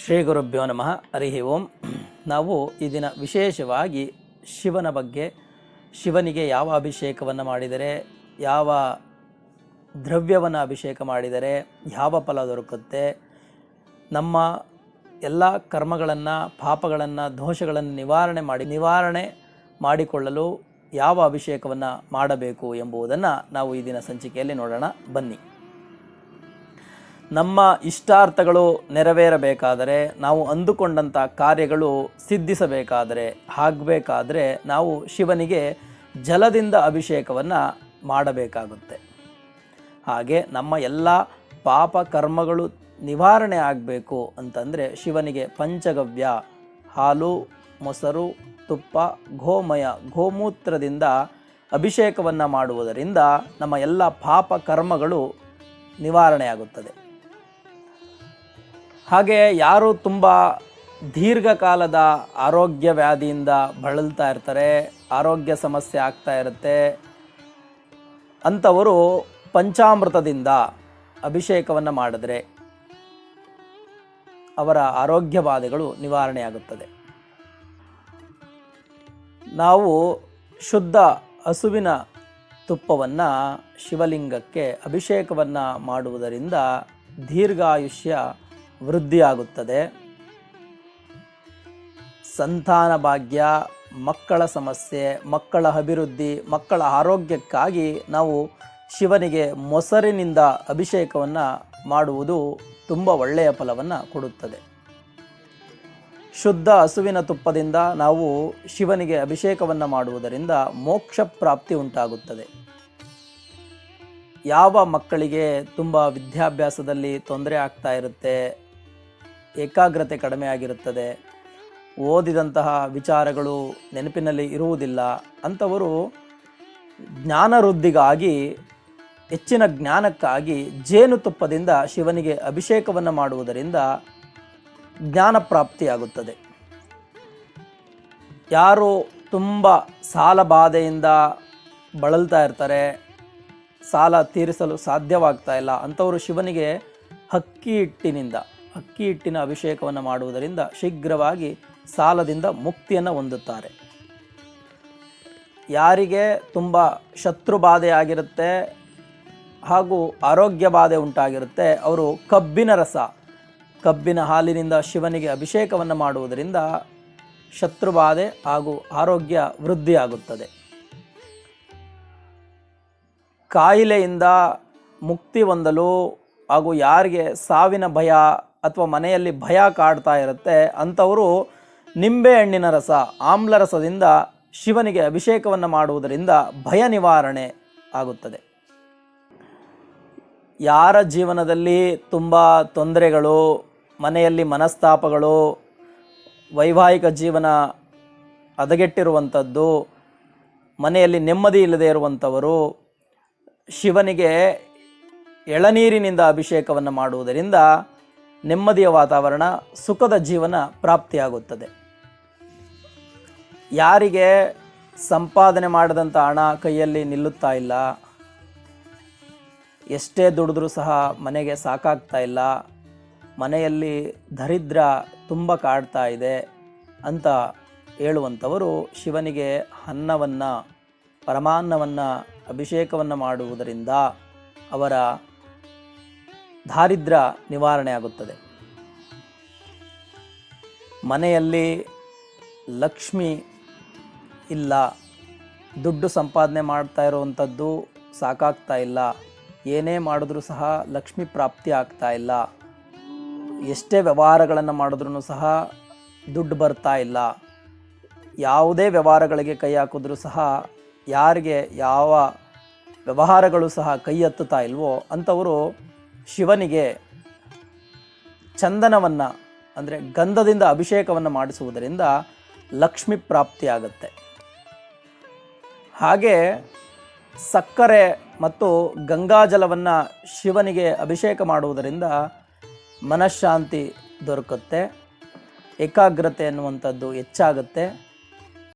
ಶ್ರೀ ಗುರುಭ್ಯೋ ನಮಃ. ಹರಿ ಓಂ. ನಾವು ಈ ದಿನ ವಿಶೇಷವಾಗಿ ಶಿವನ ಬಗ್ಗೆ, ಶಿವನಿಗೆ ಯಾವ ಅಭಿಷೇಕವನ್ನು ಮಾಡಿದರೆ, ಯಾವ ದ್ರವ್ಯವನ್ನು ಅಭಿಷೇಕ ಮಾಡಿದರೆ ಯಾವ ಫಲ ದೊರಕುತ್ತೆ, ನಮ್ಮ ಎಲ್ಲ ಕರ್ಮಗಳನ್ನು, ಪಾಪಗಳನ್ನು, ದೋಷಗಳನ್ನು ನಿವಾರಣೆ ಮಾಡಿಕೊಳ್ಳಲು ಯಾವ ಅಭಿಷೇಕವನ್ನು ಮಾಡಬೇಕು ಎಂಬುದನ್ನು ನಾವು ಈ ದಿನ ಸಂಚಿಕೆಯಲ್ಲಿ ನೋಡೋಣ. ಬನ್ನಿ. ನಮ್ಮ ಇಷ್ಟಾರ್ಥಗಳು ನೆರವೇರಬೇಕಾದರೆ, ನಾವು ಅಂದುಕೊಂಡಂಥ ಕಾರ್ಯಗಳು ಸಿದ್ಧಿಸಬೇಕಾದರೆ, ಆಗಬೇಕಾದ್ರೆ ನಾವು ಶಿವನಿಗೆ ಜಲದಿಂದ ಅಭಿಷೇಕವನ್ನು ಮಾಡಬೇಕಾಗುತ್ತೆ. ಹಾಗೆ ನಮ್ಮ ಎಲ್ಲ ಪಾಪ ಕರ್ಮಗಳು ನಿವಾರಣೆ ಆಗಬೇಕು ಅಂತಂದರೆ ಶಿವನಿಗೆ ಪಂಚಗವ್ಯ, ಹಾಲು, ಮೊಸರು, ತುಪ್ಪ, ಗೋಮಯ, ಗೋಮೂತ್ರದಿಂದ ಅಭಿಷೇಕವನ್ನು ಮಾಡುವುದರಿಂದ ನಮ್ಮ ಎಲ್ಲ ಪಾಪ ಕರ್ಮಗಳು ನಿವಾರಣೆ ಆಗುತ್ತದೆ. ಹಾಗೆ ಯಾರು ತುಂಬ ದೀರ್ಘಕಾಲದ ಆರೋಗ್ಯ ವ್ಯಾಧಿಯಿಂದ ಬಳಲ್ತಾ ಇರ್ತಾರೆ, ಆರೋಗ್ಯ ಸಮಸ್ಯೆ ಆಗ್ತಾ ಇರುತ್ತೆ, ಅಂಥವರು ಪಂಚಾಮೃತದಿಂದ ಅಭಿಷೇಕವನ್ನು ಮಾಡಿದ್ರೆ ಅವರ ಆರೋಗ್ಯ ಬಾಧೆಗಳು ನಿವಾರಣೆಯಾಗುತ್ತದೆ. ನಾವು ಶುದ್ಧ ಹಸುವಿನ ತುಪ್ಪವನ್ನು ಶಿವಲಿಂಗಕ್ಕೆ ಅಭಿಷೇಕವನ್ನು ಮಾಡುವುದರಿಂದ ದೀರ್ಘಾಯುಷ್ಯ ವೃದ್ಧಿಯಾಗುತ್ತದೆ. ಸಂತಾನ ಭಾಗ್ಯ, ಮಕ್ಕಳ ಸಮಸ್ಯೆ, ಮಕ್ಕಳ ಅಭಿವೃದ್ಧಿ, ಮಕ್ಕಳ ಆರೋಗ್ಯಕ್ಕಾಗಿ ನಾವು ಶಿವನಿಗೆ ಮೊಸರಿನಿಂದ ಅಭಿಷೇಕವನ್ನು ಮಾಡುವುದು ತುಂಬ ಒಳ್ಳೆಯ ಫಲವನ್ನು ಕೊಡುತ್ತದೆ. ಶುದ್ಧ ಹಸುವಿನ ತುಪ್ಪದಿಂದ ನಾವು ಶಿವನಿಗೆ ಅಭಿಷೇಕವನ್ನು ಮಾಡುವುದರಿಂದ ಮೋಕ್ಷ ಪ್ರಾಪ್ತಿ ಉಂಟಾಗುತ್ತದೆ. ಯಾವ ಮಕ್ಕಳಿಗೆ ತುಂಬ ವಿದ್ಯಾಭ್ಯಾಸದಲ್ಲಿ ತೊಂದರೆ ಆಗ್ತಾ ಇರುತ್ತೆ, ಏಕಾಗ್ರತೆ ಕಡಿಮೆ ಆಗಿರುತ್ತದೆ, ಓದಿದಂತಹ ವಿಚಾರಗಳು ನೆನಪಿನಲ್ಲಿ ಇರುವುದಿಲ್ಲ, ಅಂಥವರು ಜ್ಞಾನವೃದ್ಧಿಗಾಗಿ, ಹೆಚ್ಚಿನ ಜ್ಞಾನಕ್ಕಾಗಿ ಜೇನುತುಪ್ಪದಿಂದ ಶಿವನಿಗೆ ಅಭಿಷೇಕವನ್ನು ಮಾಡುವುದರಿಂದ ಜ್ಞಾನ ಪ್ರಾಪ್ತಿಯಾಗುತ್ತದೆ. ಯಾರು ತುಂಬ ಸಾಲ ಬಾಧೆಯಿಂದ ಬಳಲ್ತಾ ಇರ್ತಾರೆ, ಸಾಲ ತೀರಿಸಲು ಸಾಧ್ಯವಾಗ್ತಾ ಇಲ್ಲ, ಅಂಥವರು ಶಿವನಿಗೆ ಅಕ್ಕಿ ಹಿಟ್ಟಿನ ಅಭಿಷೇಕವನ್ನು ಮಾಡುವುದರಿಂದ ಶೀಘ್ರವಾಗಿ ಸಾಲದಿಂದ ಮುಕ್ತಿಯನ್ನು ಹೊಂದುತ್ತಾರೆ. ಯಾರಿಗೆ ತುಂಬ ಶತ್ರು ಬಾಧೆ ಆಗಿರುತ್ತೆ ಹಾಗೂ ಆರೋಗ್ಯ ಬಾಧೆ ಉಂಟಾಗಿರುತ್ತೆ, ಅವರು ಕಬ್ಬಿನ ಹಾಲಿನಿಂದ ಶಿವನಿಗೆ ಅಭಿಷೇಕವನ್ನು ಮಾಡುವುದರಿಂದ ಶತ್ರುಬಾಧೆ ಹಾಗೂ ಆರೋಗ್ಯ ವೃದ್ಧಿಯಾಗುತ್ತದೆ. ಕಾಯಿಲೆಯಿಂದ ಮುಕ್ತಿ ಹೊಂದಲು ಹಾಗೂ ಯಾರಿಗೆ ಸಾವಿನ ಭಯ ಅಥವಾ ಮನೆಯಲ್ಲಿ ಭಯ ಕಾಡ್ತಾ ಇರುತ್ತೆ, ಅಂಥವರು ನಿಂಬೆಹಣ್ಣಿನ ರಸ, ಆಮ್ಲರಸದಿಂದ ಶಿವನಿಗೆ ಅಭಿಷೇಕವನ್ನು ಮಾಡುವುದರಿಂದ ಭಯ ನಿವಾರಣೆ ಆಗುತ್ತದೆ. ಯಾರ ಜೀವನದಲ್ಲಿ ತುಂಬ ತೊಂದರೆಗಳು, ಮನೆಯಲ್ಲಿ ಮನಸ್ತಾಪಗಳು, ವೈವಾಹಿಕ ಜೀವನ ಹದಗೆಟ್ಟಿರುವಂಥದ್ದು, ಮನೆಯಲ್ಲಿ ನೆಮ್ಮದಿ ಇಲ್ಲದೆ ಇರುವಂಥವರು ಶಿವನಿಗೆ ಎಳನೀರಿನಿಂದ ಅಭಿಷೇಕವನ್ನು ಮಾಡುವುದರಿಂದ ನೆಮ್ಮದಿಯ ವಾತಾವರಣ, ಸುಖದ ಜೀವನ ಪ್ರಾಪ್ತಿಯಾಗುತ್ತದೆ. ಯಾರಿಗೆ ಸಂಪಾದನೆ ಮಾಡಿದಂಥ ಹಣ ಕೈಯಲ್ಲಿ ನಿಲ್ಲುತ್ತಾ ಇಲ್ಲ, ಎಷ್ಟೇ ದುಡಿದ್ರೂ ಸಹ ಮನೆಗೆ ಸಾಕಾಗ್ತಾ ಇಲ್ಲ, ಮನೆಯಲ್ಲಿ ದರಿದ್ರ ತುಂಬ ಕಾಡ್ತಾ ಇದೆ ಅಂತ ಹೇಳುವಂಥವರು ಶಿವನಿಗೆ ಅನ್ನವನ್ನು, ಪರಮಾನ್ನವನ್ನು ಅಭಿಷೇಕವನ್ನು ಮಾಡುವುದರಿಂದ ಅವರ ದಾರಿದ್ರ್ಯ ನಿವಾರಣೆ ಆಗುತ್ತದೆ. ಮನೆಯಲ್ಲಿ ಲಕ್ಷ್ಮಿ ಇಲ್ಲ, ದುಡ್ಡು ಸಂಪಾದನೆ ಮಾಡ್ತಾ ಇರುವಂಥದ್ದು ಸಾಕಾಗ್ತಾ ಇಲ್ಲ, ಏನೇ ಮಾಡಿದ್ರೂ ಸಹ ಲಕ್ಷ್ಮಿ ಪ್ರಾಪ್ತಿ ಆಗ್ತಾ ಇಲ್ಲ, ಎಷ್ಟೇ ವ್ಯವಹಾರಗಳನ್ನು ಮಾಡಿದ್ರೂ ಸಹ ದುಡ್ಡು ಬರ್ತಾ ಇಲ್ಲ, ಯಾವುದೇ ವ್ಯವಹಾರಗಳಿಗೆ ಕೈ ಹಾಕಿದ್ರೂ ಸಹ ಯಾರಿಗೆ ಯಾವ ವ್ಯವಹಾರಗಳು ಸಹ ಕೈ ಎತ್ತುತ್ತಾ ಇಲ್ವೋ ಅಂಥವರು ಶಿವನಿಗೆ ಚಂದನವನ್ನು ಅಂದರೆ ಗಂಧದಿಂದ ಅಭಿಷೇಕವನ್ನು ಮಾಡಿಸುವುದರಿಂದ ಲಕ್ಷ್ಮಿ ಪ್ರಾಪ್ತಿಯಾಗುತ್ತೆ. ಹಾಗೆ ಸಕ್ಕರೆ ಮತ್ತು ಗಂಗಾಜಲವನ್ನು ಶಿವನಿಗೆ ಅಭಿಷೇಕ ಮಾಡುವುದರಿಂದ ಮನಃಶಾಂತಿ ದೊರಕುತ್ತೆ, ಏಕಾಗ್ರತೆ ಅನ್ನುವಂಥದ್ದು ಹೆಚ್ಚಾಗುತ್ತೆ,